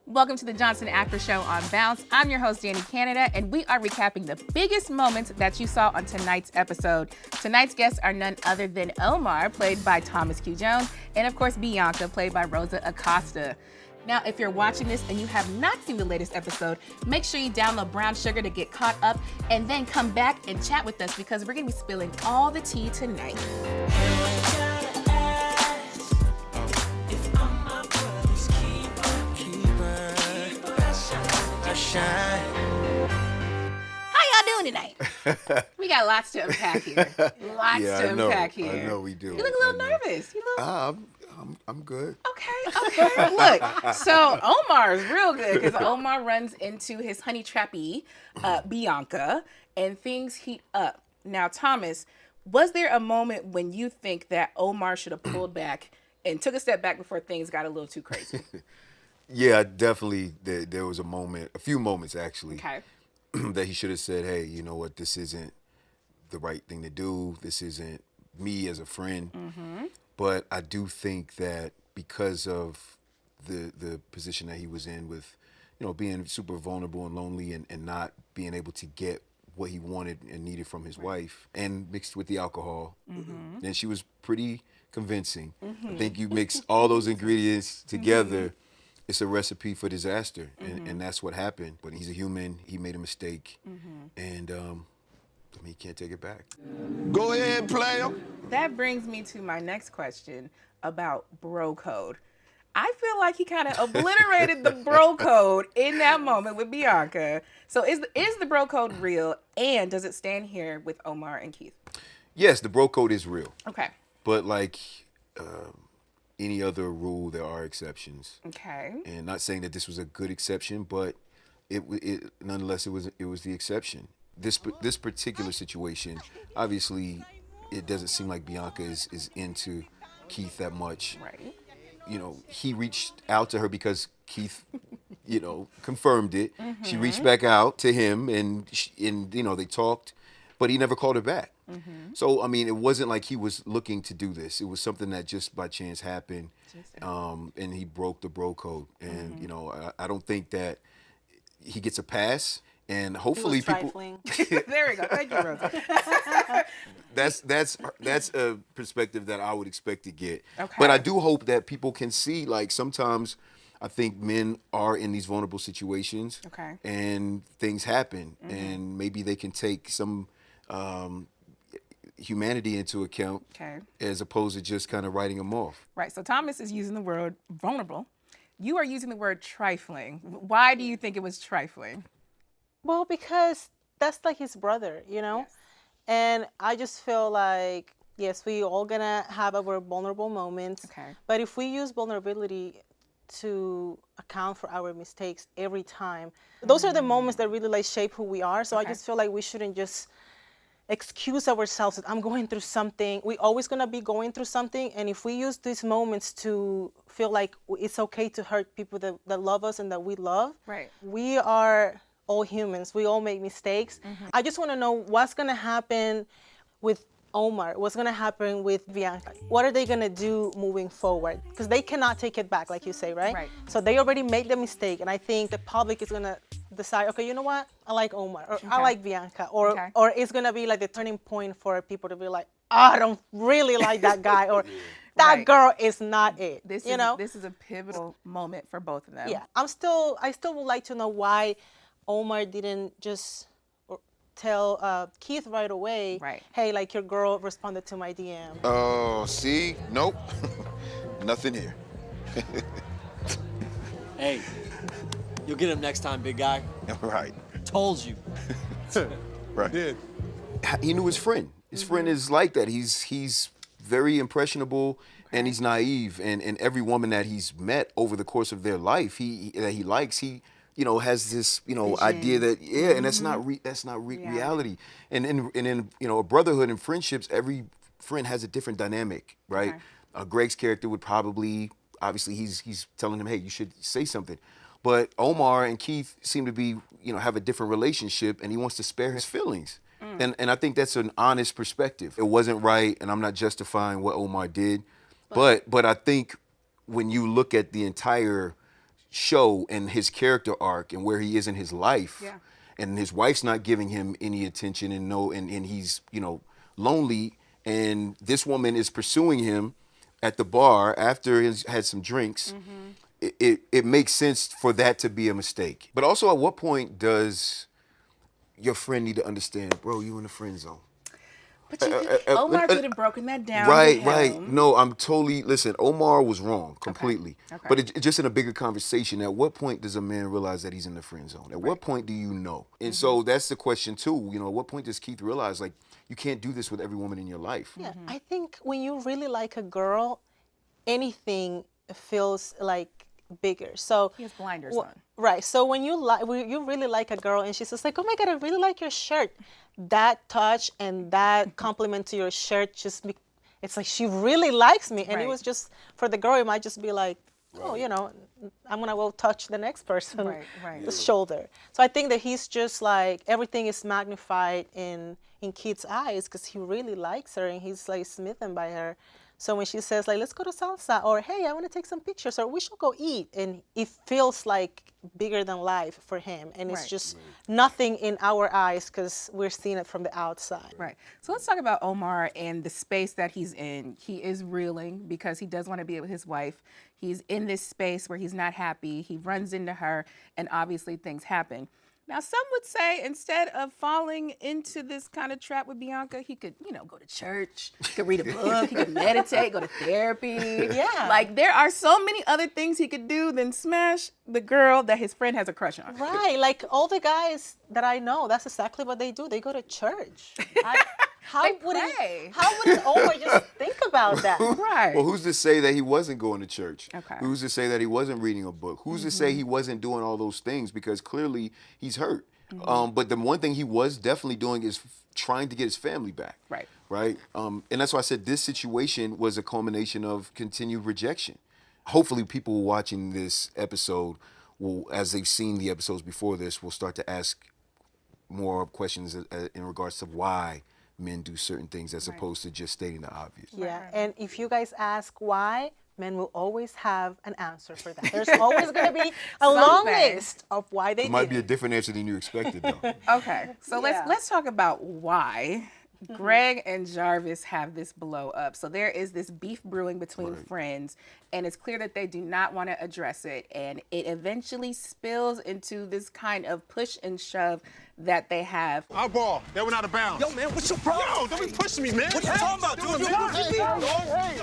Welcome to the Johnson After Show on Bounce. I'm your host, Danny Canada, and we are recapping the biggest moments that you saw on tonight's episode. Tonight's guests are none other than Omar, played by Thomas Q. Jones, and of course, Bianca, played by Rosa Acosta. Now, if you're watching this and you have not seen the latest episode, make sure you download Brown Sugar to get caught up, and then come back and chat with us because we're going to be spilling all the tea tonight. How y'all doing tonight? We got lots to unpack here. Lots to unpack here. I know we do. You look a little nervous. You look... I'm good. Okay. Look, so Omar is real good because Omar runs into his honey trappee, Bianca, and things heat up. Now, Thomas, was there a moment when you think that Omar should have pulled back and took a step back before things got a little too crazy? Yeah, definitely. There was a few moments actually, Okay. that he should have said, "Hey, you know what? This isn't the right thing to do. This isn't me as a friend." Mm-hmm. But I do think that because of the position that he was in with, being super vulnerable and lonely and not being able to get what he wanted and needed from his wife, and mixed with the alcohol, and she was pretty convincing. I think you mix all those ingredients together, it's a recipe for disaster, and that's what happened. But he's a human. He made a mistake, and he can't take it back. Go ahead, player. That brings me to my next question about bro code. I feel like he kind of obliterated the bro code in that moment with Bianca. So is the bro code real, and does it stand here with Omar and Keith? Yes, the bro code is real. Okay. But like any other rule, there are exceptions. Okay. And not saying that this was a good exception, but it nonetheless it was the exception. This particular situation, obviously, it doesn't seem like Bianca is into Keith that much. Right. He reached out to her because Keith, confirmed it. She reached back out to him, and they talked, but he never called her back. So I mean, it wasn't like he was looking to do this. It was something that just by chance happened, and he broke the bro code. And I don't think that he gets a pass. And hopefully people. There we go. Thank you, Rosa. That's a perspective that I would expect to get. Okay. But I do hope that people can see, like, sometimes I think men are in these vulnerable situations. Okay. And things happen, and maybe they can take some humanity into account, Okay. as opposed to just kind of writing them off. Right. So Thomas is using the word vulnerable. You are using the word trifling. Why do you think it was trifling? Well, because that's like his brother, Yes. And I just feel like, yes, we all gonna have our vulnerable moments. Okay. But if we use vulnerability to account for our mistakes every time, those are the moments that really like shape who we are. So Okay. I just feel like we shouldn't just excuse ourselves that I'm going through something. We're always gonna be going through something. And if we use these moments to feel like it's okay to hurt people that love us and that we love, Right. we are all humans. We all make mistakes. I just want to know what's going to happen with Omar, what's going to happen with Bianca. What are they going to do moving forward? Because they cannot take it back, like you say, right? Right. So they already made the mistake, and I think the public is going to decide, okay, you know what? I like Omar, or I like Bianca, or it's going to be like the turning point for people to be like, I don't really like that guy, or that Right. girl is not it. This is a pivotal moment for both of them. Yeah, I still would like to know why Omar didn't just tell Keith right away, Right. hey, like your girl responded to my DM. Oh, see? Nope. Nothing here. Hey, you'll get him next time, big guy. Right. Told you. Right. Did. He knew his friend. His friend is like that. He's very impressionable, and he's naive. And every woman that he's met over the course of their life, that he likes, he has this idea that and that's not reality. And in a brotherhood and friendships, every friend has a different dynamic, right? Okay. Greg's character would probably, obviously, he's telling him, hey, you should say something. But Omar and Keith seem to be, have a different relationship, and he wants to spare his feelings. And I think that's an honest perspective. It wasn't right, and I'm not justifying what Omar did, but I think when you look at the entire show and his character arc and where he is in his life. Yeah. And his wife's not giving him any attention and he's, lonely, and this woman is pursuing him at the bar after he's had some drinks. It makes sense for that to be a mistake. But also, at what point does your friend need to understand, bro, you in the friend zone? But you think Omar could have broken that down. Right, with right. him. No, listen, Omar was wrong completely. Okay. But just in a bigger conversation, at what point does a man realize that he's in the friend zone? At what point do you know? And so that's the question too. At what point does Keith realize, like, you can't do this with every woman in your life? Yeah, I think when you really like a girl, anything feels like bigger. So He has blinders on. Right. So when you really like a girl and she's just like, oh my God, I really like your shirt. That touch and that compliment to your shirt it's like she really likes me. And Right. it was just, for the girl, it might just be like, oh, I'm going to go touch the next person, Right. the shoulder. So I think that he's just like, everything is magnified in Keith's eyes because he really likes her and he's like smitten by her. So when she says like, let's go to salsa, or hey, I want to take some pictures, or we should go eat, and it feels like bigger than life for him, and it's Right. just nothing in our eyes because we're seeing it from the outside. Right. So let's talk about Omar and the space that he's in. He is reeling because he does want to be with his wife. He's in this space where he's not happy. He runs into her, and obviously things happen. Now, some would say instead of falling into this kind of trap with Bianca, he could, go to church, he could read a book, he could meditate, go to therapy. Yeah. Like, there are so many other things he could do than smash the girl that his friend has a crush on. Right, like all the guys that I know, that's exactly what they do. They go to church. How pray. wouldn't Omar just think about that? Right. Well, who's to say that he wasn't going to church? Okay. Who's to say that he wasn't reading a book? Who's to say he wasn't doing all those things? Because clearly he's hurt. But the one thing he was definitely doing is trying to get his family back. Right. Right. And that's why I said this situation was a culmination of continued rejection. Hopefully people watching this episode will, as they've seen the episodes before this, will start to ask more questions in regards to why men do certain things as opposed to just stating the obvious. Yeah, and if you guys ask why, men will always have an answer for that. There's always going to be a long Something. list of why they It might did be a it. different answer than you expected, though. Okay, so Yeah. let's talk about why Greg and Jarvis have this blow up. So there is this beef brewing between friends, and it's clear that they do not want to address it, and it eventually spills into this kind of push and shove that they have. Our ball. That went out of bounds. Yo, man, what's your problem? Yo, don't be pushing me, man. What you talking about, dude? You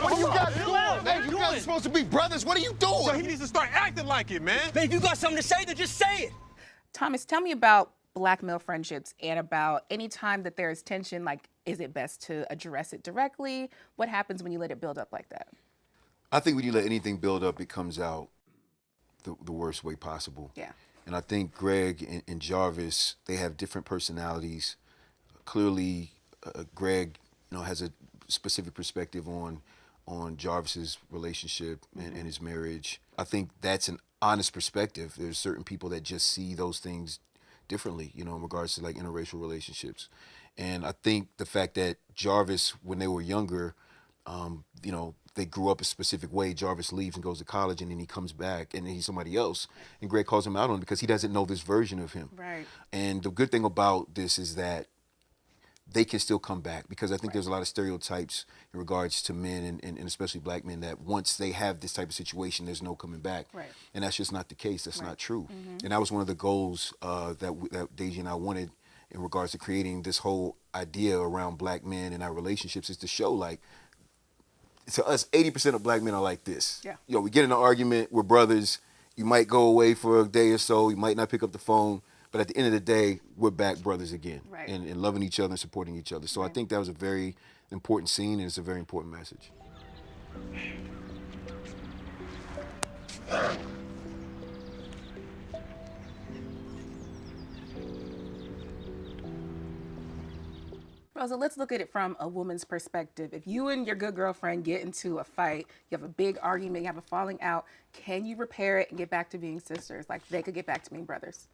What are you guys doing? Hey, you guys are supposed to be brothers. What are you So he doing? needs to start acting like it, man. Man, if you got something to say, then just say it. Thomas, tell me about black male friendships and about any time that there is tension, like, is it best to address it directly? What happens when you let it build up like that? I think when you let anything build up, it comes out the worst way possible. Yeah. And I think Greg and Jarvis, they have different personalities. Clearly, Greg, has a specific perspective on Jarvis's relationship and his marriage. I think that's an honest perspective. There's certain people that just see those things differently, in regards to like interracial relationships. And I think the fact that Jarvis, when they were younger, they grew up a specific way. Jarvis leaves and goes to college, and then he comes back, and then he's somebody else. And Greg calls him out on it because he doesn't know this version of him. Right. And the good thing about this is that they can still come back, because I think there's a lot of stereotypes in regards to men and especially black men that once they have this type of situation, there's no coming back. Right. And that's just not the case. That's not true. And that was one of the goals that Deji and I wanted in regards to creating this whole idea around black men and our relationships, is to show, like, to us, 80% of black men are like this. Yeah. We get in an argument, we're brothers. You might go away for a day or so. You might not pick up the phone. But at the end of the day, we're back brothers again. Right. And loving each other and supporting each other. So I think that was a very important scene, and it's a very important message. Rosa, let's look at it from a woman's perspective. If you and your good girlfriend get into a fight, you have a big argument, you have a falling out, can you repair it and get back to being sisters? Like they could get back to being brothers?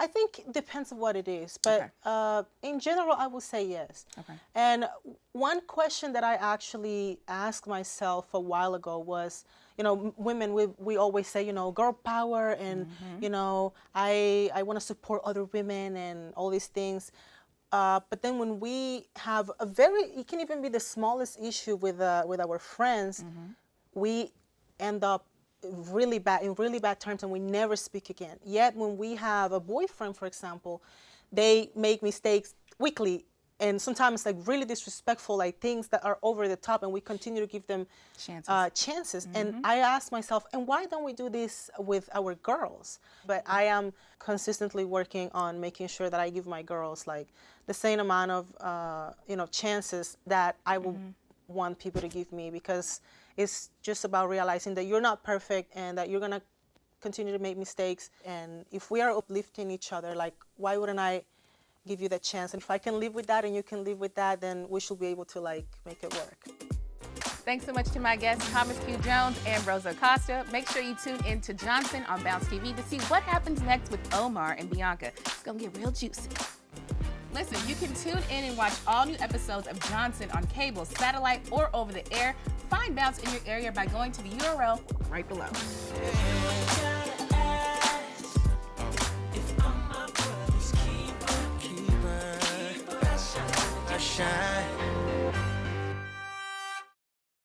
I think it depends on what it is, but in general, I would say yes. Okay. And one question that I actually asked myself a while ago was, you know, women, we always say, you know, girl power, and you know, I want to support other women and all these things. But then when we have it can even be the smallest issue with our friends, we end up in really bad terms, and we never speak again. Yet when we have a boyfriend, for example, they make mistakes weekly, and sometimes like really disrespectful, like things that are over the top, and we continue to give them chances. And I ask myself, and why don't we do this with our girls? But I am consistently working on making sure that I give my girls like the same amount of you know, chances that I will want people to give me, because it's just about realizing that you're not perfect and that you're gonna continue to make mistakes. And if we are uplifting each other, like, why wouldn't I give you that chance? And if I can live with that and you can live with that, then we should be able to like make it work. Thanks so much to my guests, Thomas Q. Jones and Rosa Acosta. Make sure you tune in to Johnson on Bounce TV to see what happens next with Omar and Bianca. It's gonna get real juicy. Listen, you can tune in and watch all new episodes of Johnson on cable, satellite, or over the air. Find Bounce in your area by going to the URL right below. Shine.